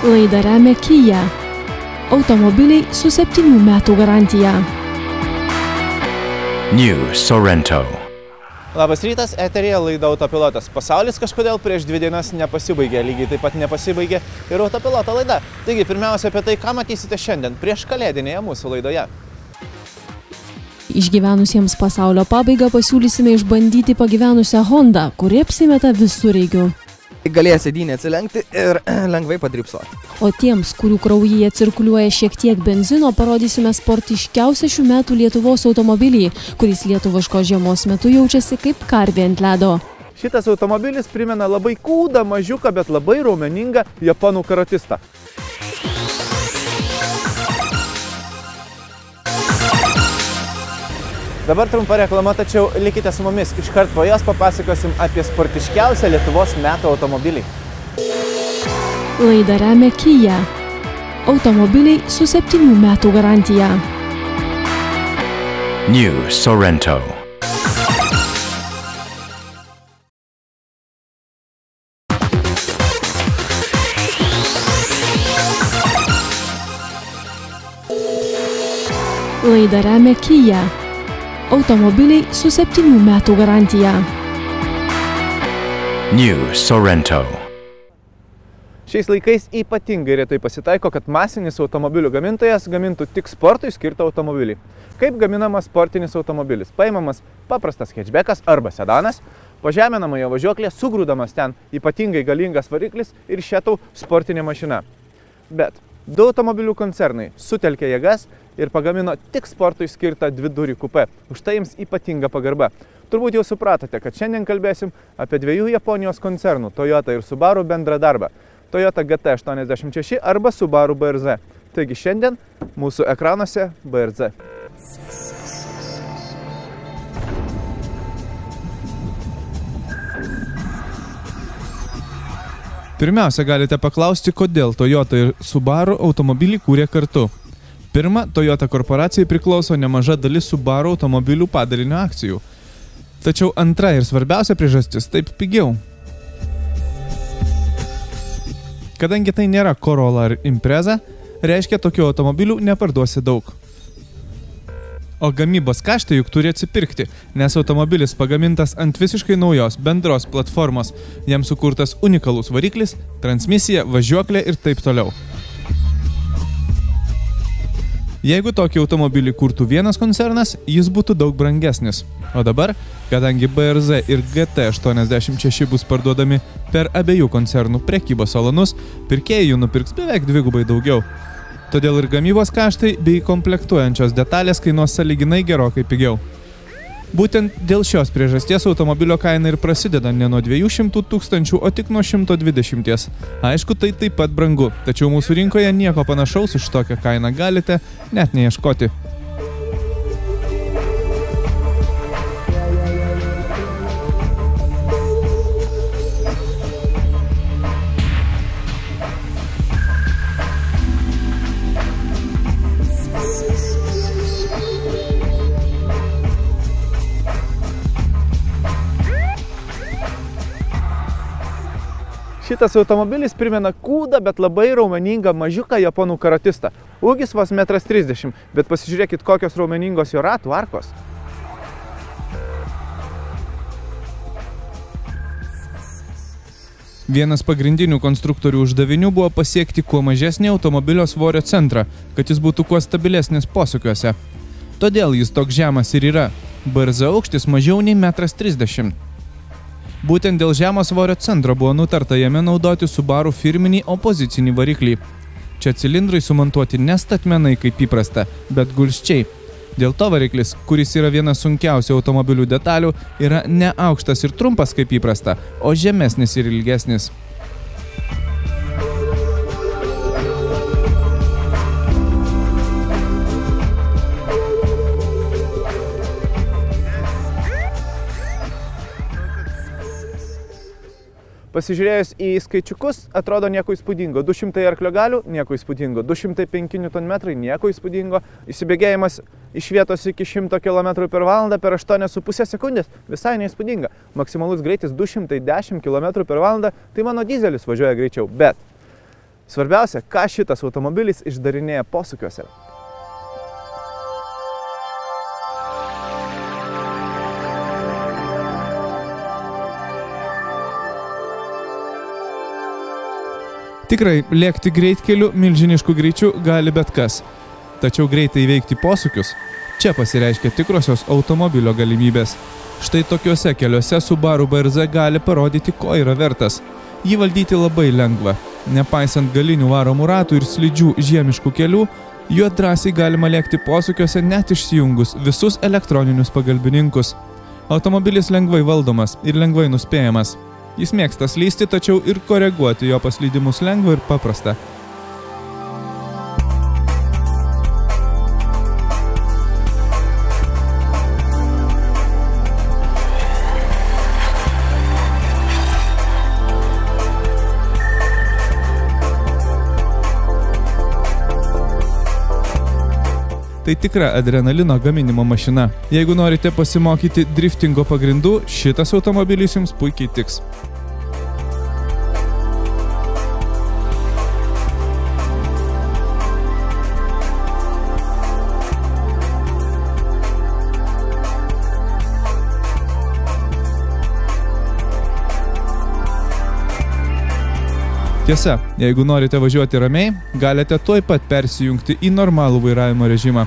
Laidą remia Kia. Automobiliai su 7 metų garantija. New Sorento. Labas rytas, eteryje laida Autopilotas. Pasaulis kažkodėl prieš 2 dienas nepasibaigė, lygiai taip pat nepasibaigė ir Autopiloto laida. Taigi, pirmiausia apie tai, ką matysite šiandien prieš kalėdinėje mūsų laidoje. Išgyvenusiems pasaulio pabaigą pasiūlysime išbandyti pagyvenusią Hondą, kuri apsimeta visureigiu. Galės sėdynę atsilenkti ir lengvai padrybsoti. O tiems, kurių kraujyje cirkuliuoja šiek tiek benzino, parodysime sportiškiausią šių metų Lietuvos automobilį, kuris lietuviškos žiemos metu jaučiasi kaip karvė ant ledo. Šitas automobilis primena labai kūdą, mažiuką, bet labai raumeningą japonų karatistą. Dabar trumpa reklama, tačiau likite su mumis. Iškart po jos papasakosim apie sportiškiausią Lietuvos metų automobilį. Laidą remia Kia. Automobiliai su 7 metų garantija. New Sorento. Laidą remia Kia. Automobiliai su 7 metų garantija. New Sorento. Šiais laikais ypatingai retai pasitaiko, kad masinis automobilių gamintojas gamintų tik sportui skirtą automobilį. Kaip gaminamas sportinis automobilis? Paimamas paprastas hatchbackas arba sedanas, pažeminama jo važiuoklė, sugrūdamas ten ypatingai galingas variklis ir šėtau sportinė mašina. Bet du automobilių koncernai sutelkė jėgas ir pagamino tik sportui skirtą dvidurį kupė. Už tai jums ypatinga pagarba. Turbūt jau supratote, kad šiandien kalbėsim apie 2 Japonijos koncernų Toyota ir Subaru bendrą darbą. Toyota GT86 arba Subaru BRZ. Taigi šiandien mūsų ekranuose BRZ. Pirmiausia, galite paklausti, kodėl Toyota ir Subaru automobilį kūrė kartu. Pirma, Toyota korporacijai priklauso nemaža dalis Subaru automobilių padalinio akcijų. Tačiau antra ir svarbiausia priežastis - taip pigiau. Kadangi tai nėra Corolla ar Impreza, reiškia tokių automobilių neparduosi daug. O gamybos kaštai juk turi atsipirkti, nes automobilis pagamintas ant visiškai naujos bendros platformos, jam sukurtas unikalus variklis, transmisija, važiuoklė ir taip toliau. Jeigu tokį automobilį kurtų vienas koncernas, jis būtų daug brangesnis. O dabar, kadangi BRZ ir GT86 bus parduodami per abiejų koncernų prekybos salonus, pirkėjai jų nupirks beveik 2 daugiau. Todėl ir gamybos kaštai bei komplektuojančios detalės kainuos sąlyginai gerokai pigiau. Būtent dėl šios priežasties automobilio kaina ir prasideda ne nuo 200 000, o tik nuo 120. Aišku, tai taip pat brangu, tačiau mūsų rinkoje nieko panašaus už tokią kainą galite net neieškoti. Šitas automobilis primena kūdą, bet labai raumeningą mažiuką japonų karatistą. Ūgis vos 1,30 m, bet pasižiūrėkit, kokios raumeningos jo ratų arkos. Vienas pagrindinių konstruktorių uždavinių buvo pasiekti kuo mažesnį automobilio svorio centrą, kad jis būtų kuo stabilesnis posūkiuose. Todėl jis toks žemas ir yra. BRZ aukštis mažiau nei 1,30 m. Būtent dėl žemo svorio centro buvo nutarta jame naudoti Subaru firminį opozicinį variklį. Čia cilindrai sumontuoti ne statmenai kaip įprasta, bet gulsčiai. Dėl to variklis, kuris yra viena sunkiausių automobilių detalių, yra ne aukštas ir trumpas kaip įprasta, o žemesnis ir ilgesnis. Pasižiūrėjus į skaičiukus, atrodo nieko įspūdingo. 200 arklio galių, nieko įspūdingo. 205 Nm, nieko įspūdingo. Įsibėgėjimas iš vietos iki 100 km/h per 8,5 sekundės. Visai neįspūdinga. Maksimalus greitis 210 km/h, tai mano dizelis važiuoja greičiau. Bet Svarbiausia, ką šitas automobilis išdarinėja posūkiuose. Tikrai, lėkti greitkeliu milžinišku greičiu gali bet kas. Tačiau greitai įveikti posūkius – čia pasireiškia tikrosios automobilio galimybės. Štai tokiuose keliuose Subaru BRZ gali parodyti, ko yra vertas. Jį valdyti labai lengva. Nepaisant galinių varomų ratų ir slidžių žiemiškų kelių, juo drąsiai galima lėkti posūkiuose net išsijungus visus elektroninius pagalbininkus. Automobilis lengvai valdomas ir lengvai nuspėjamas. Jis mėgsta slysti, tačiau ir koreguoti jo paslydimus lengva ir paprasta. Tai tikra adrenalino gaminimo mašina. Jeigu norite pasimokyti driftingo pagrindų, šitas automobilis jums puikiai tiks. Tiesa, jeigu norite važiuoti ramiai, galite tuoj pat persijungti į normalų vairavimo režimą.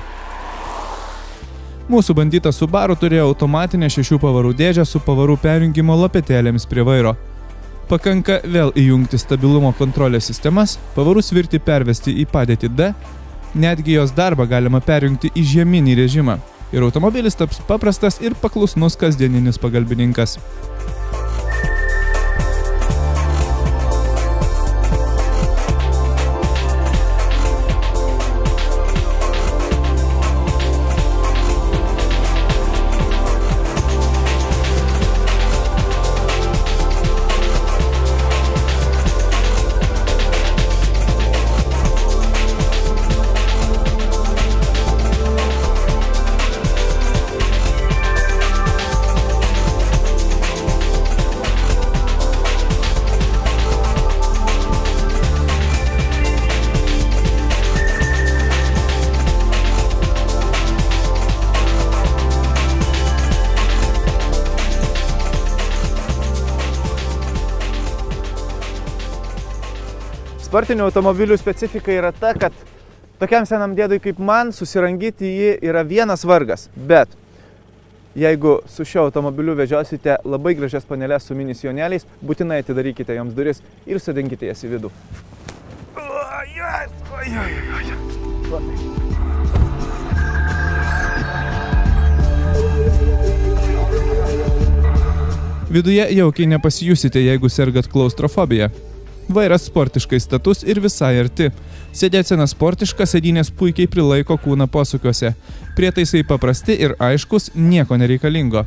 Mūsų bandytas Subaru turėjo automatinę 6 pavarų dėžę su pavarų perjungimo lopetėlėmis prie vairo. Pakanka vėl įjungti stabilumo kontrolės sistemas, pavarų svirtį pervesti į padėtį D, netgi jos darbą galima perjungti į žieminį režimą ir automobilis taps paprastas ir paklusnus kasdieninis pagalbininkas. Sportinių automobilių specifika yra ta, kad tokiam senam dėdui kaip man susirangyti jį yra vienas vargas. Bet jeigu su šio automobiliu vežiosite labai gražias paneles su mini sijoneliais, būtinai atidarykite joms duris ir sodinkite jas į vidų. Viduje jaukiai nepasijusite, jeigu sergat klaustrofobija. Vairas sportiškai status ir visai arti. Sėdėsena sportiška, sėdynės puikiai prilaiko kūną posūkiuose. Prietaisai paprasti ir aiškus, nieko nereikalingo.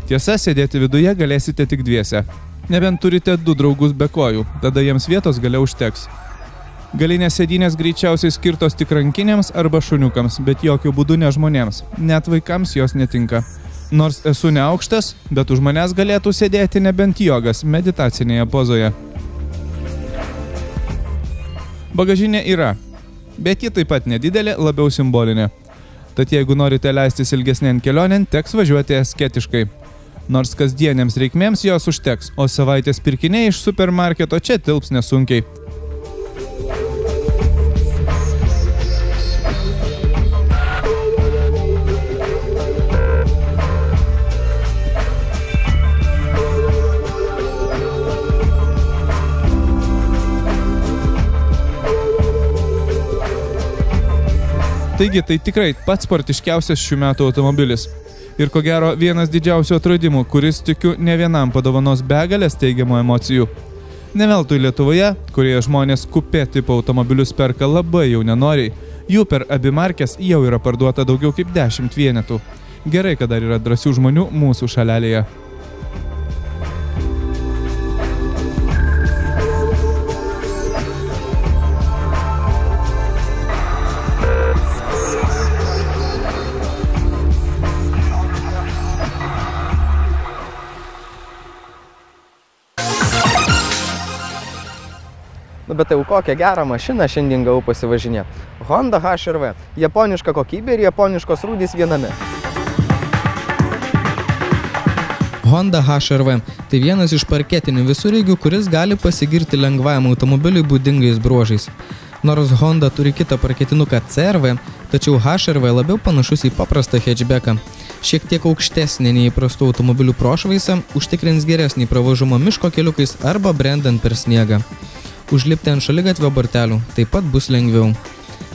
Tiesa, sėdėti viduje galėsite tik dviese. Nebent turite 2 draugus be kojų, tada jiems vietos gale užteks. Galinės sėdynės greičiausiai skirtos tik rankiniams arba šuniukams, bet jokių būdų ne žmonėms. Net vaikams jos netinka. Nors esu neaukštas, bet už manęs galėtų sėdėti nebent jogas meditacinėje pozoje. Bagažinė yra, bet ji taip pat nedidelė, labiau simbolinė. Tad jeigu norite leistis ilgesnėn kelionėn, teks važiuoti asketiškai. Nors kasdienėms reikmėms jos užteks, o savaitės pirkiniai iš supermarketo čia tilps nesunkiai. Taigi tai tikrai pats sportiškiausias šių metų automobilis. Ir ko gero vienas didžiausių atradimų, kuris tikiu ne vienam padovanos begalės teigiamų emocijų. Ne veltui Lietuvoje, kurioje žmonės kupė tipo automobilius perka labai jau nenoriai, jų per abi markes jau yra parduota daugiau kaip 10 vienetų. Gerai, kad dar yra drąsių žmonių mūsų šalelėje. Nu, bet tai jau kokią gerą mašiną šiandien gavau pasivažinė. Honda HR-V. Japoniška kokybė ir japoniškos rūdys viename. Honda HR-V – tai vienas iš parketinių visureigių, kuris gali pasigirti lengvajam automobiliui būdingais bruožais. Nors Honda turi kitą parketinuką CR-V, tačiau HR-V labiau panašus į paprastą hatchbacką. Šiek tiek aukštesnė nei įprastų automobilių prošvaisa, užtikrins geresnį pravažumą miško keliukais arba brendant per sniegą. Užlipti ant šaligatvio bortelių taip pat bus lengviau.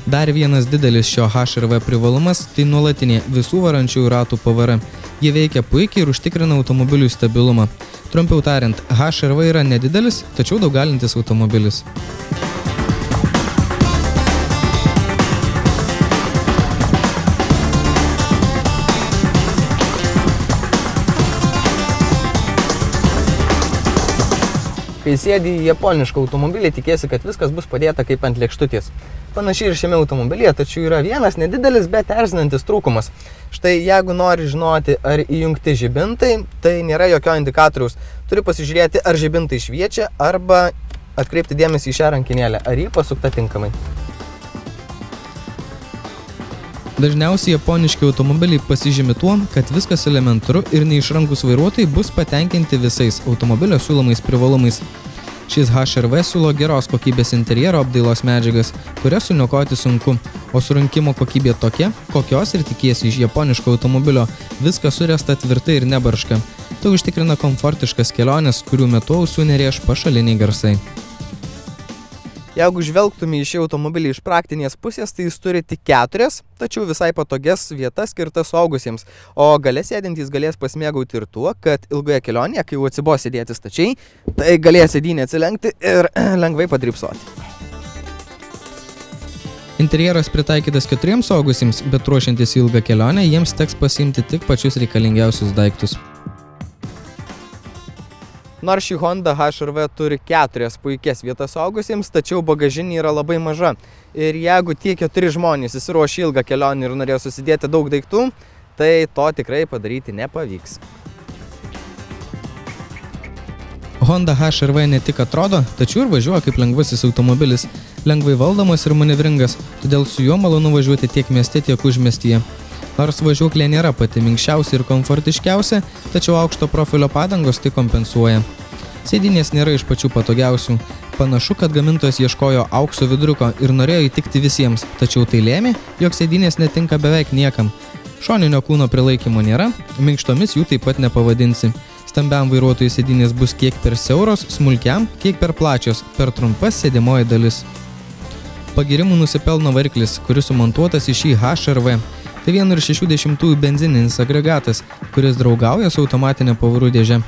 Dar vienas didelis šio HR-V privalumas – tai nuolatinė visų varančiųjų ratų pavara. Jie veikia puikiai ir užtikrina automobilių stabilumą. Trumpiau tariant, HR-V yra nedidelis, tačiau daug galintis automobilis. Kai sėdi į japonišką automobilį, tikėsi, kad viskas bus padėta kaip ant lėkštutės. Panašiai ir šiame automobilyje, tačiau yra vienas nedidelis, bet erzinantis trūkumas. Štai jeigu nori žinoti, ar įjungti žibintai, tai nėra jokio indikatoriaus. Turi pasižiūrėti, ar žibintai šviečia, arba atkreipti dėmesį į šią rankinėlę, ar ji pasukta tinkamai. Dažniausiai japoniški automobiliai pasižymi tuo, kad viskas elementaru ir neišrankus vairuotojai bus patenkinti visais automobilio siūlomais privalumais. Šis HR-V siūlo geros kokybės interjero apdailos medžiagas, kurias suniokoti sunku, o surinkimo kokybė tokia, kokios ir tikiesi iš japoniško automobilio, viskas suręsta tvirtai ir nebarška. Tai užtikrina komfortiškas keliones, kurių metu ausų nerėš pašaliniai garsai. Jeigu žvelgtume į šį automobilį iš praktinės pusės, tai jis turi tik 4, tačiau visai patogias vietas skirtas suaugusiems, o gale sėdintys galės pasimėgauti ir tuo, kad ilgoje kelionėje, kai jau atsibos sėdėti stačiai, tai galės sėdynę atsilenkti ir lengvai padrybsoti. Interjeras pritaikytas 4 suaugusiems, bet ruošiantis ilgą kelionę, jiems teks pasiimti tik pačius reikalingiausius daiktus. Nors ši Honda HR-V turi 4 puikias vietas suaugusiems, tačiau bagažinė yra labai maža. Ir jeigu tie 4 žmonės įsiruošė ilgą kelionę ir norėjo susidėti daug daiktų, tai to tikrai padaryti nepavyks. Honda HR-V ne tik atrodo, tačiau ir važiuoja kaip lengvasis automobilis, lengvai valdomas ir manevringas, todėl su juo malonu važiuoti tiek mieste, tiek užmiestyje. Nors važiuoklė nėra pati minkščiausia ir komfortiškiausia, tačiau aukšto profilio padangos tai kompensuoja. Sėdynės nėra iš pačių patogiausių. Panašu, kad gamintojas ieškojo aukso viduriuko ir norėjo įtikti visiems, tačiau tai lėmė, jog sėdynės netinka beveik niekam. Šoninio kūno prilaikymo nėra, minkštomis jų taip pat nepavadinsi. Stambiam vairuotojui sėdynės bus kiek per siauros, smulkiam, kiek per plačios, per trumpas sėdimoji dalis. Pagirimų nusipelno variklis, kuris sumontuotas į šį HR-V. Tai 1,6 benzininis agregatas, kuris draugauja su automatinė pavarų dėže.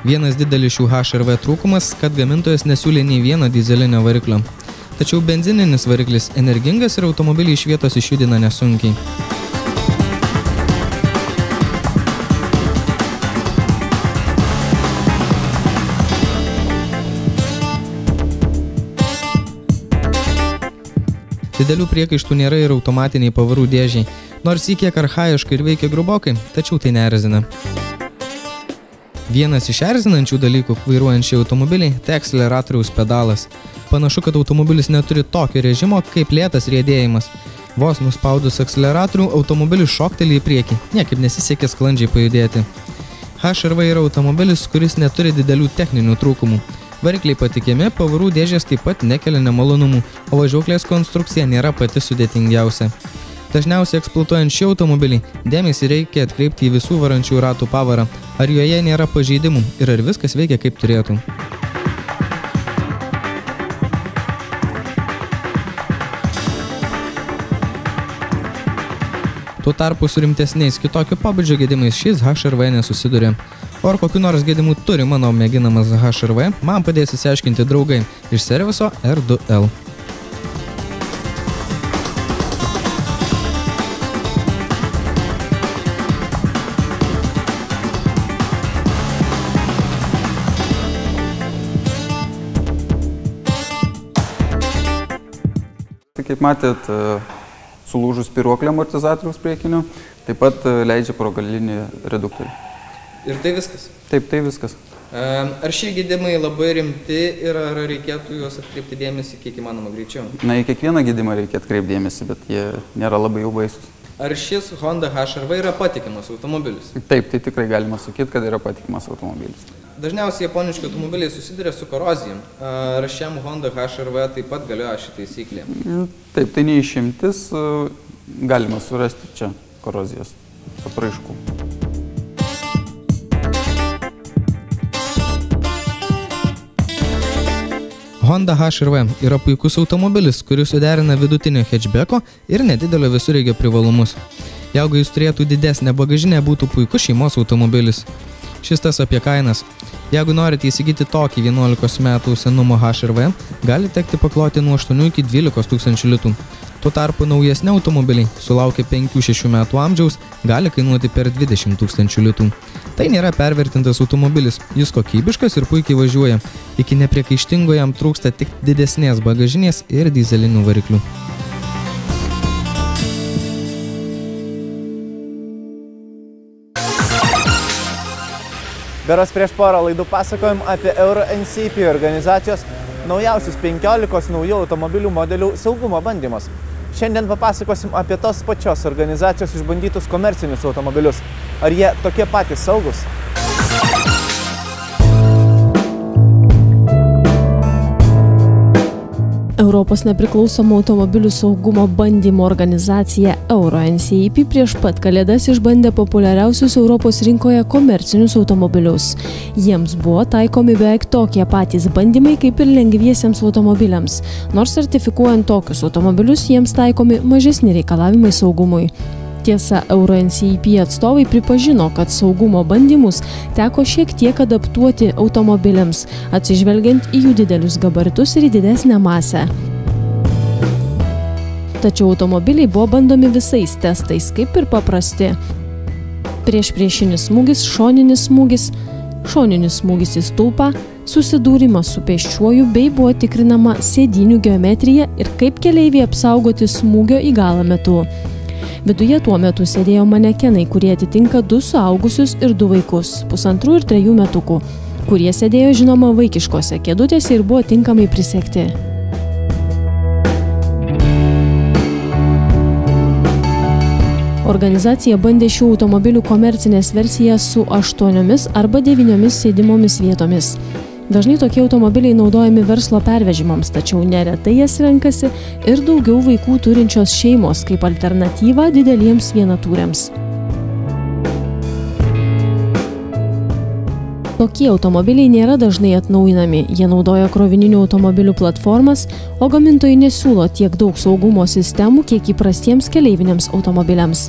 Vienas didelis šių HR-V trūkumas, kad gamintojas nesiūlė nei vieno dyzelinio variklio. Tačiau benzininis variklis energingas ir automobilį iš vietos išjudina nesunkiai. Didelių priekaištų nėra ir automatiniai pavarų dėžiai, nors jį kiek archaiškai ir veikia grubokai, tačiau tai neerzina. Vienas iš erzinančių dalykų vairuojant šį automobilį – tai akseleratoriaus pedalas. Panašu, kad automobilis neturi tokio režimo kaip lėtas riedėjimas. Vos nuspaudus akseleratorių, automobilis šokteli į priekį, niekaip nesisekė sklandžiai pajudėti. HR-V yra automobilis, kuris neturi didelių techninių trūkumų. Varikliai patikimi, pavarų dėžės taip pat nekelia nemalonumų, o važiuoklės konstrukcija nėra pati sudėtingiausia. Dažniausiai eksploatuojant šį automobilį, dėmesį reikia atkreipti į visų varančių ratų pavarą, ar joje nėra pažeidimų ir ar viskas veikia kaip turėtų. Tuo tarpu su rimtesniais kitokio pobūdžio gedimais šis HR-V nesusiduria. O ar kokiu nors gedimu turi mano mėginamas HR-V, man padės išsiaiškinti draugai iš serviso R2L. Kaip matėt, sulūžus spyruoklė amortizatoriaus priekinio, taip pat leidžia progalinį reduktorių. Ir tai viskas? Taip, tai viskas. Ar šie gedimai labai rimti ir ar reikėtų juos atkreipti dėmesį kiek įmanoma greičiau? Na, į kiekvieną gedimą reikia atkreipti dėmesį, bet jie nėra labai jau baisus. Ar šis Honda HR-V yra patikimas automobilis? Taip, tai tikrai galima sakyti, kad yra patikimas automobilis. Dažniausiai japoniški automobiliai susiduria su korozija. Ar šiam Honda HR-V taip pat galioja ši taisyklė? Taip, tai neišimtis, galima surasti čia korozijos apraiškų. Honda HR-V yra puikus automobilis, kuris suderina vidutinio hatchbacko ir nedidelio visureigio privalumus. Jeigu jis turėtų didesnę bagažinę, būtų puikus šeimos automobilis. Šis tas apie kainas. Jeigu norite įsigyti tokį 11 metų senumo HR-V, gali tekti pakloti nuo 8 iki 12 tūkstančių litų. Tuo tarpu naujesni automobiliai, sulaukę 5-6 metų amžiaus, gali kainuoti per 20 tūkstančių litų. Tai nėra pervertintas automobilis, jis kokybiškas ir puikiai važiuoja. Iki nepriekaištingo jam trūksta tik didesnės bagažinės ir dyzelinių variklių. Beros prieš porą laidų pasakojom apie Euro NCAP organizacijos naujausius 15 naujų automobilių modelių saugumo bandymus. Šiandien papasakosim apie tos pačios organizacijos išbandytus komercinius automobilius. Ar jie tokie patys saugus? Europos nepriklausomų automobilių saugumo bandymo organizacija Euro NCAP prieš pat kalėdas išbandė populiariausius Europos rinkoje komercinius automobilius. Jiems buvo taikomi beveik tokie patys bandymai kaip ir lengviesiems automobiliams, nors sertifikuojant tokius automobilius jiems taikomi mažesni reikalavimai saugumui. Tiesa, Euro NCAP atstovai pripažino, kad saugumo bandymus teko šiek tiek adaptuoti automobiliams, atsižvelgiant į jų didelius gabaritus ir į didesnę masę. Tačiau automobiliai buvo bandomi visais testais, kaip ir paprasti. Priešpriešinis smūgis, šoninis smūgis į stulpą, susidūrimas su pėsčiuoju bei buvo tikrinama sėdynių geometrija ir kaip keleiviai apsaugoti smūgio į galą metu. Viduje tuo metu sėdėjo manekenai, kurie atitinka 2 suaugusius ir 2 vaikus, 1,5 ir 3 metukų, kurie sėdėjo žinoma vaikiškose kėdutėse ir buvo tinkamai prisegti. Organizacija bandė šių automobilių komercinės versijas su 8 arba 9 sėdimomis vietomis. Dažnai tokie automobiliai naudojami verslo pervežimams, tačiau neretai jas renkasi ir daugiau vaikų turinčios šeimos kaip alternatyva dideliems vienatūriams. Tokie automobiliai nėra dažnai atnaujinami, jie naudoja krovininių automobilių platformas, o gamintojai nesiūlo tiek daug saugumo sistemų, kiek įprastiems keleiviniams automobiliams.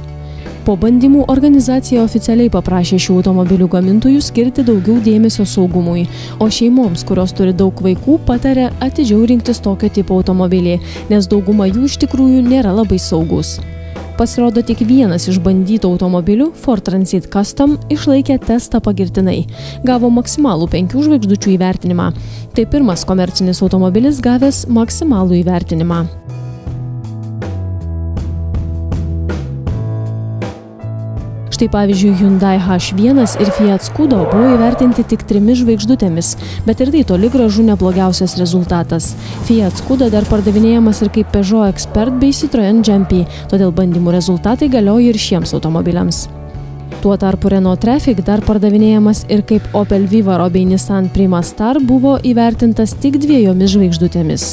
Po bandymų organizacija oficialiai paprašė šių automobilių gamintojų skirti daugiau dėmesio saugumui, o šeimoms, kurios turi daug vaikų, patarė atidžiau rinktis tokio tipo automobilį, nes dauguma jų iš tikrųjų nėra labai saugus. Pasirodo, tik vienas iš bandytų automobilių, Ford Transit Custom, išlaikė testą pagirtinai. Gavo maksimalų 5 žvaigždučių įvertinimą. Tai pirmas komercinis automobilis gavęs maksimalų įvertinimą. Štai pavyzdžiui, Hyundai H1 ir Fiat Scudo buvo įvertinti tik 3 žvaigždutėmis, bet ir tai toli gražu neblogiausias rezultatas. Fiat Scudo dar pardavinėjamas ir kaip Peugeot Expert bei Citroën Jumpy, todėl bandymų rezultatai galioja ir šiems automobiliams. Tuo tarpu Renault Traffic dar pardavinėjamas ir kaip Opel Vivaro bei Nissan Prima Star buvo įvertintas tik 2 žvaigždutėmis.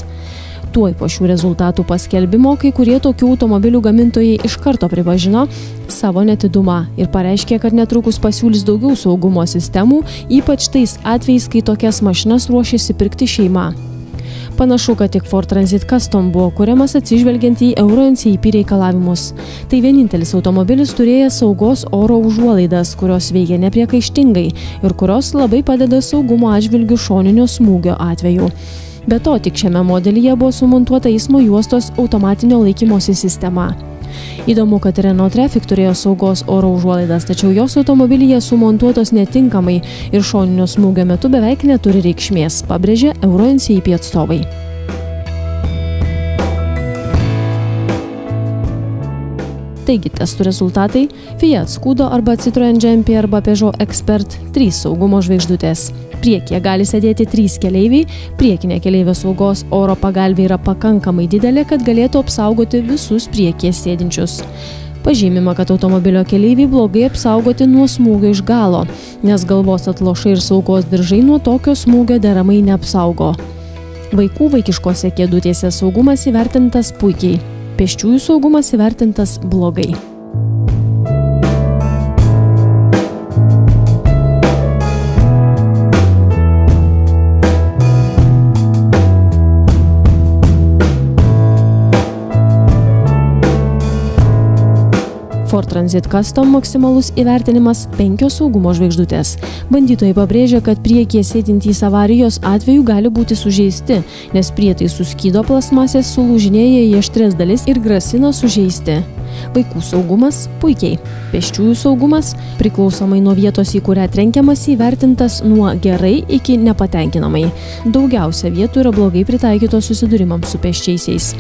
Tuoj po šių rezultatų paskelbimo kai kurie tokių automobilių gamintojai iš karto pripažino savo netidumą ir pareiškė, kad netrukus pasiūlys daugiau saugumo sistemų, ypač tais atvejais, kai tokias mašinas ruošiasi pirkti šeima. Panašu, kad tik Ford Transit Custom buvo kuriamas atsižvelgiant į Euro NCAP reikalavimus. Tai vienintelis automobilis turėjęs saugos oro užuolaidas, kurios veikia nepriekaištingai ir kurios labai padeda saugumo atžvilgiu šoninio smūgio atveju. Be to, tik šiame modelyje buvo sumontuota eismo juostos automatinio laikymosi sistema. Įdomu, kad Renault Traffic turėjo saugos oro užuolaidas, tačiau jos automobilyje sumontuotos netinkamai ir šoninio smūgio metu beveik neturi reikšmės, pabrėžė Euro NCAP atstovai. Taigi, testų rezultatai – Fiat Scudo arba Citroën Jumpy arba Peugeot Expert 3 saugumo žvaigždutės. Priekyje gali sėdėti 3 keleiviai, priekinė keleivio saugos oro pagalvė yra pakankamai didelė, kad galėtų apsaugoti visus priekyje sėdinčius. Pažymima, kad automobilio keleiviai blogai apsaugoti nuo smūgio iš galo, nes galvos atlošai ir saugos diržai nuo tokio smūgio deramai neapsaugo. Vaikų vaikiškose kėdutėse saugumas įvertintas puikiai, pėsčiųjų saugumas įvertintas blogai. Ford Transit Custom maksimalus įvertinimas 5 saugumo žvaigždutės. Bandytojai pabrėžia, kad priekyje sėdintys avarijos atveju gali būti sužeisti, nes prietaisų skydo plasmasės sulūžinėja į aštrias dalis ir grasina sužeisti. Vaikų saugumas puikiai. Pėsčiųjų saugumas, priklausomai nuo vietos, į kurią trenkiamas, įvertintas nuo gerai iki nepatenkinamai. Daugiausia vietų yra blogai pritaikytos susidūrimams su pėsčiaisiais.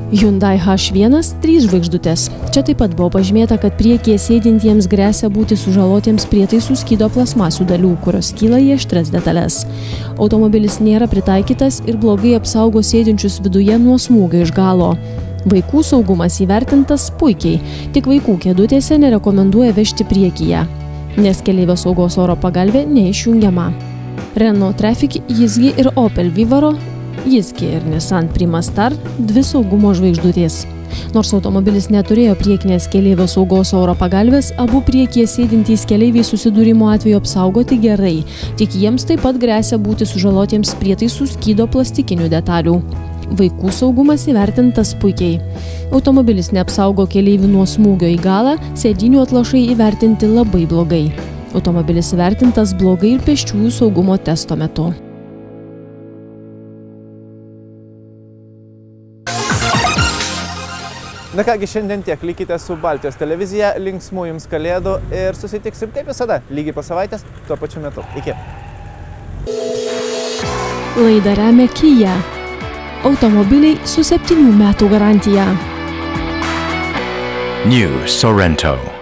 Hyundai H1 3 žvaigždutės. Čia taip pat buvo pažymėta, kad priekyje sėdintiems gresia būti sužalotiems prietaisų skydo plasmasių dalių, kurios kyla į aštrias detalės. Automobilis nėra pritaikytas ir blogai apsaugo sėdinčius viduje nuo smūgio iš galo. Vaikų saugumas įvertintas puikiai, tik vaikų kėdutėse nerekomenduoja vežti priekyje, nes keleivio saugos oro pagalvė neišjungiama. Renault Trafic, Jizgi ir Opel Vivaro, Jizgi ir Nissan Prima Star 2 saugumo žvaigždutės. Nors automobilis neturėjo priekinės keleivio saugos oro pagalvės, abu priekyje sėdintys keleiviai susidūrimo atveju apsaugoti gerai, tik jiems taip pat gresia būti sužalotiems prietaisų skydo plastikinių detalių. Vaikų saugumas įvertintas puikiai. Automobilis neapsaugo keleivių nuo smūgio į galą, sėdinių atlošai įvertinti labai blogai. Automobilis įvertintas blogai ir pėsčiųjų saugumo testo metu. Na kągi, šiandien tiek, likite su Baltijos televizija, linksmų jums kalėdų ir susitiksim kaip visada, lygiai po savaitės, tuo pačiu metu. Iki. Laidą remia Kia. Automobiliai su 7 metų garantija. New Sorento.